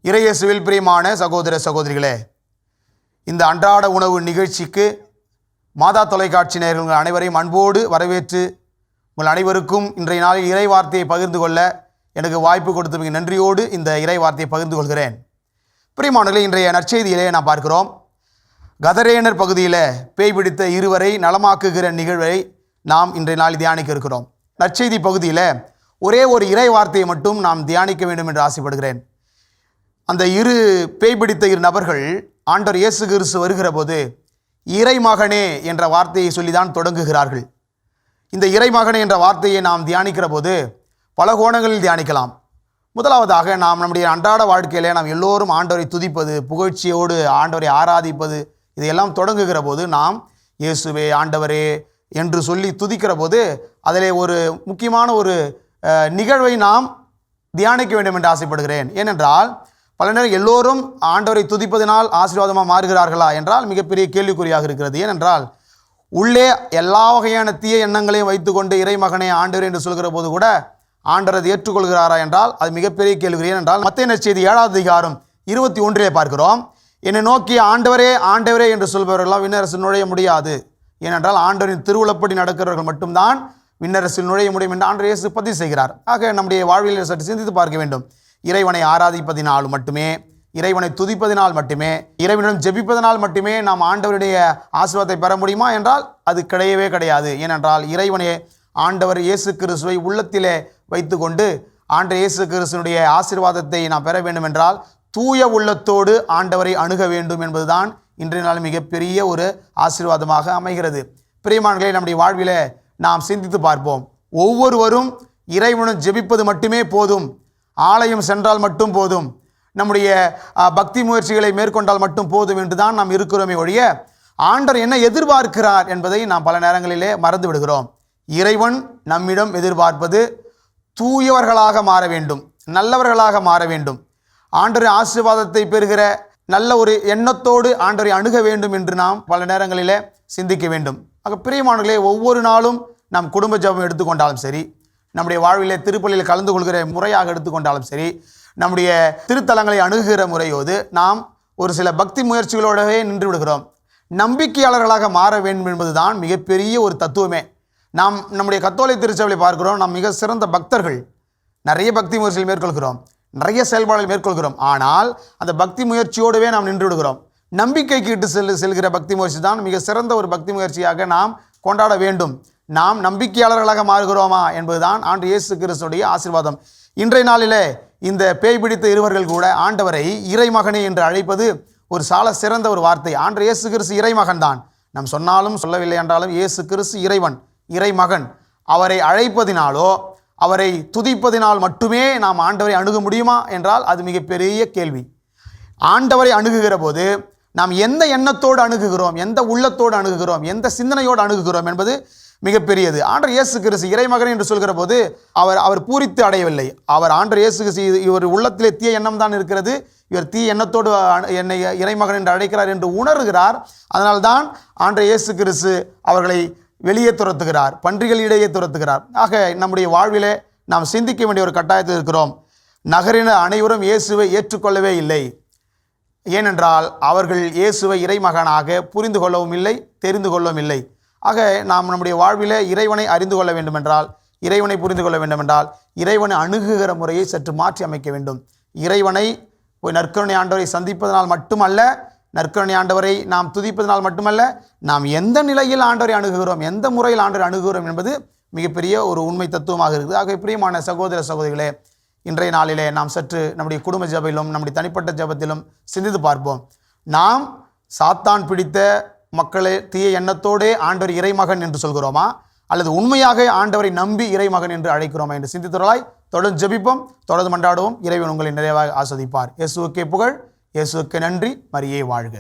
இறையேசுவில் பிரியமான சகோதர சகோதரிகளே, இந்த அன்றாட உணவு நிகழ்ச்சிக்கு மாதா தொலைக்காட்சி நேயர்கள் அனைவரையும் அன்போடு வரவேற்று உங்கள் அனைவருக்கும் இன்றைய நாளில் இறை வார்த்தையை பகிர்ந்து கொள்ள எனக்கு வாய்ப்பு கொடுத்து மிக நன்றியோடு இந்த இறை வார்த்தையை பகிர்ந்து கொள்கிறேன். பிரியமானவர்களே, இன்றைய நற்செய்தியிலே நாம் பார்க்கிறோம், கதரேனர் பகுதியில் பேய் பிடித்த இருவரை நலமாக்குகிற நிகழ்வை நாம் இன்றைய நாளில் தியானிக்க இருக்கிறோம். நற்செய்தி பகுதியில் ஒரே ஒரு இறை வார்த்தையை மட்டும் நாம் தியானிக்க வேண்டும் என்று ஆசைப்படுகிறேன். அந்த பேய் பிடித்த இரு நபர்கள் ஆண்டவர் இயேசு கிறிஸ்து வருகிற போது இறைமகனே என்ற வார்த்தையை சொல்லிதான் தொடங்குகிறார்கள். இந்த இறைமகனே என்ற வார்த்தையை நாம் தியானிக்கிற போது பல கோணங்களில் தியானிக்கலாம். முதலாவதாக நாம் நம்முடைய அன்றாட வாழ்க்கையிலே நாம் எல்லோரும் ஆண்டவரை துதிப்பது, புகழ்ச்சியோடு ஆண்டவரை ஆராதிப்பது, இதையெல்லாம் தொடங்குகிற போது நாம் இயேசுவே ஆண்டவரே என்று சொல்லி துதிக்கிற போது அதிலே ஒரு முக்கியமான ஒரு நிகழ்வை நாம் தியானிக்க வேண்டும் என்று ஆசைப்படுகிறேன். ஏனென்றால் பல நேரம் எல்லோரும் ஆண்டவரை துதிப்பதனால் ஆசீர்வாதமாக மாறுகிறார்களா என்றால் மிகப்பெரிய கேள்விக்குறியாக இருக்கிறது. ஏனென்றால் உள்ளே எல்லா வகையான தீய எண்ணங்களையும் வைத்துக்கொண்டு இறைமகனே ஆண்டவர் என்று சொல்கிற போது கூட ஆண்டவர் அதை ஏற்றுக்கொள்கிறாரா என்றால் அது மிகப்பெரிய கேள்வி. ஏனென்றால் மத்தேயு நற்செய்தி 7வது அதிகாரம் 21 பார்க்கிறோம், என்னை நோக்கி ஆண்டவரே ஆண்டவரே என்று சொல்பவர்களாம் விண்ணரசில் நுழைய முடியாது. ஏனென்றால் ஆண்டவரின் திருவுளப்படி நடக்கிறவர்கள் மட்டும்தான் விண்ணரசில் நுழைய முடியும் என்று ஆண்டவர் இயேசு பதிவு செய்கிறார். ஆக நம்முடைய வாழ்வில் சற்று சிந்தித்து பார்க்க வேண்டும். இறைவனை ஆராதிப்பதினால் மட்டுமே, இறைவனை துதிப்பதினால் மட்டுமே, இறைவனிடம் ஜெபிப்பதனால் மட்டுமே நாம் ஆண்டவருடைய ஆசீர்வாதத்தை பெற முடியுமா என்றால் அது கிடையவே கிடையாது. ஏனென்றால் இறைவனே ஆண்டவர் இயேசு கிறிஸ்துவை உள்ளத்திலே வைத்துக்கொண்டு ஆண்டவர் இயேசு கிறிஸ்துவனுடைய ஆசீர்வாதத்தை நாம் பெற வேண்டும் என்றால் தூய உள்ளத்தோடு ஆண்டவரை அணுக வேண்டும் என்பதுதான் இன்றைய நாள் மிகப்பெரிய ஒரு ஆசீர்வாதமாக அமைகிறது. பிரியமானவர்களே, நம்முடைய வாழ்விலே நாம் சிந்தித்து பார்ப்போம். ஒவ்வொருவரும் இறைவனுடன் ஜெபிப்பது மட்டுமே போதும், ஆலயம் சென்றால் மட்டும் போதும், நம்முடைய பக்தி முயற்சிகளை மேற்கொண்டால் மட்டும் போதும் என்று தான் நாம் இருக்கிறோமே ஒழிய ஆண்டவர் என்ன எதிர்பார்க்கிறார் என்பதை நாம் பல நேரங்களிலே மறந்து விடுகிறோம். இறைவன் நம்மிடம் எதிர்பார்ப்பது தூயவர்களாக மாற வேண்டும், நல்லவர்களாக மாற வேண்டும், ஆண்டவரின் ஆசீர்வாதத்தை பெறுகிற நல்ல ஒரு எண்ணத்தோடு ஆண்டவரை அணுக வேண்டும் என்று நாம் பல நேரங்களிலே சிந்திக்க வேண்டும். ஆக பிரியமானவர்களே, ஒவ்வொரு நாளும் நாம் குடும்ப ஜெபம் எடுத்துக்கொண்டாலும் சரி, நம்முடைய வாழ்விலே திருப்பலியில் கலந்து கொள்கிற முறையாக எடுத்துக்கொண்டாலும் சரி, நம்முடைய திருத்தலங்களை அணுகுகிற முறையோடு நாம் ஒரு சில பக்தி முயற்சிகளோடவே நின்று விடுகிறோம். நம்பிக்கையாளர்களாக மாற வேண்டும் என்பதுதான் மிகப்பெரிய ஒரு தத்துவமே. நாம் நம்முடைய கத்தோலிக்க திருச்சபையை பார்க்கிறோம், நாம் மிக சிறந்த பக்தர்கள், நிறைய பக்தி முயற்சிகள் மேற்கொள்கிறோம், நிறைய செயல்பாடுகள் மேற்கொள்கிறோம். ஆனால் அந்த பக்தி முயற்சியோடவே நாம் நின்று விடுகிறோம். நம்பிக்கைக்கு இட்டு செல்கிற பக்தி முயற்சி தான் மிக சிறந்த ஒரு பக்தி முயற்சியாக நாம் கொண்டாட வேண்டும். நாம் நம்பிக்கையாளர்களாக மாறுகிறோமா என்பதுதான் ஆண்டவர் இயேசு கிறிஸ்துடைய ஆசீர்வாதம். இன்றைய நாளிலே இந்த பேய் பிடித்த இருவர்கள் கூட ஆண்டவரை இறைமகனே என்று அழைப்பது ஒரு சால சிறந்த ஒரு வார்த்தை. ஆண்டவர் இயேசு கிறிஸ்து இறைமகன் தான். நாம் சொன்னாலும் சொல்லவில்லை என்றாலும் இயேசு கிறிஸ்து இறைவன், இறைமகன். அவரை அழைப்பதினாலோ அவரை துதிப்பதினால் மட்டுமே நாம் ஆண்டவரை அணுக முடியுமா என்றால் அது மிகப்பெரிய கேள்வி. ஆண்டவரை அணுகுகிற போது நாம் எந்த எண்ணத்தோடு அணுகுகிறோம், எந்த உள்ளத்தோடு அணுகுகிறோம், எந்த சிந்தனையோடு அணுகுகிறோம் என்பது மிகப்பெரியது. ஆண்டவர் இயேசு கிறிஸ்து இறைமகன் என்று சொல்கிற போது அவர் பூரித்து அடையவில்லை. அவர் ஆண்டவர் இயேசு கிறிஸ்து இவர் உள்ளத்திலே தீய எண்ணம் தான் இருக்கிறது, இவர் தீய எண்ணத்தோடு என்னை இறைமகன் என்று அழைக்கிறார் என்று உணர்கிறார். அதனால்தான் ஆண்டவர் இயேசு கிறிஸ்து அவர்களை வெளியே துரத்துகிறார், பன்றிகளிடையே துரத்துகிறார். ஆக நம்முடைய வாழ்விலே நாம் சிந்திக்க வேண்டிய ஒரு கட்டாயத்தில் இருக்கிறோம். நகரினர் அனைவரும் இயேசுவை ஏற்றுக்கொள்ளவே இல்லை. ஏனென்றால் அவர்கள் இயேசுவை இறைமகனாக புரிந்து கொள்ளவும் இல்லை, தெரிந்து கொள்ளவும் இல்லை. ஆக நாம் நம்முடைய வாழ்விலே இறைவனை அறிந்து கொள்ள வேண்டுமென்றால், இறைவனை புரிந்து கொள்ள வேண்டுமென்றால் இறைவனை அணுகுகிற முறையை சற்று மாற்றி அமைக்க வேண்டும். இறைவனை போய் நற்கருணை ஆண்டவரை சந்திப்பதனால் மட்டுமல்ல, நற்கருணை ஆண்டவரை நாம் துதிப்பதனால் மட்டுமல்ல, நாம் எந்த நிலையில் ஆண்டவரை அணுகுகிறோம், எந்த முறையில் ஆண்டவரை அணுகுகிறோம் என்பது மிகப்பெரிய ஒரு உண்மை தத்துவமாக இருக்குது. ஆக பிரியமான சகோதர சகோதரிகளே, இன்றைய நாளிலே நாம் சற்று நம்முடைய குடும்ப ஜெபத்திலும் நம்முடைய தனிப்பட்ட ஜெபத்திலும் சிந்தித்து பார்ப்போம். நாம் சாத்தான் பிடித்த மக்களை தீய எண்ணத்தோடே ஆண்டவர் இறைமகன் என்று சொல்கிறோமா, அல்லது உண்மையாக ஆண்டவரை நம்பி இறைமகன் என்று அழைக்கிறோமா என்று சிந்தித்தவர்களாய் தொடர்ந்து ஜெபிப்போம், தொடர்ந்து மன்றாடுவோம். இறைவன் உங்களை நிறைவாக ஆஸ்வதிப்பார். இயேசுவுக்கே புகழ், இயேசுவுக்கு நன்றி, மரியே வாழ்க.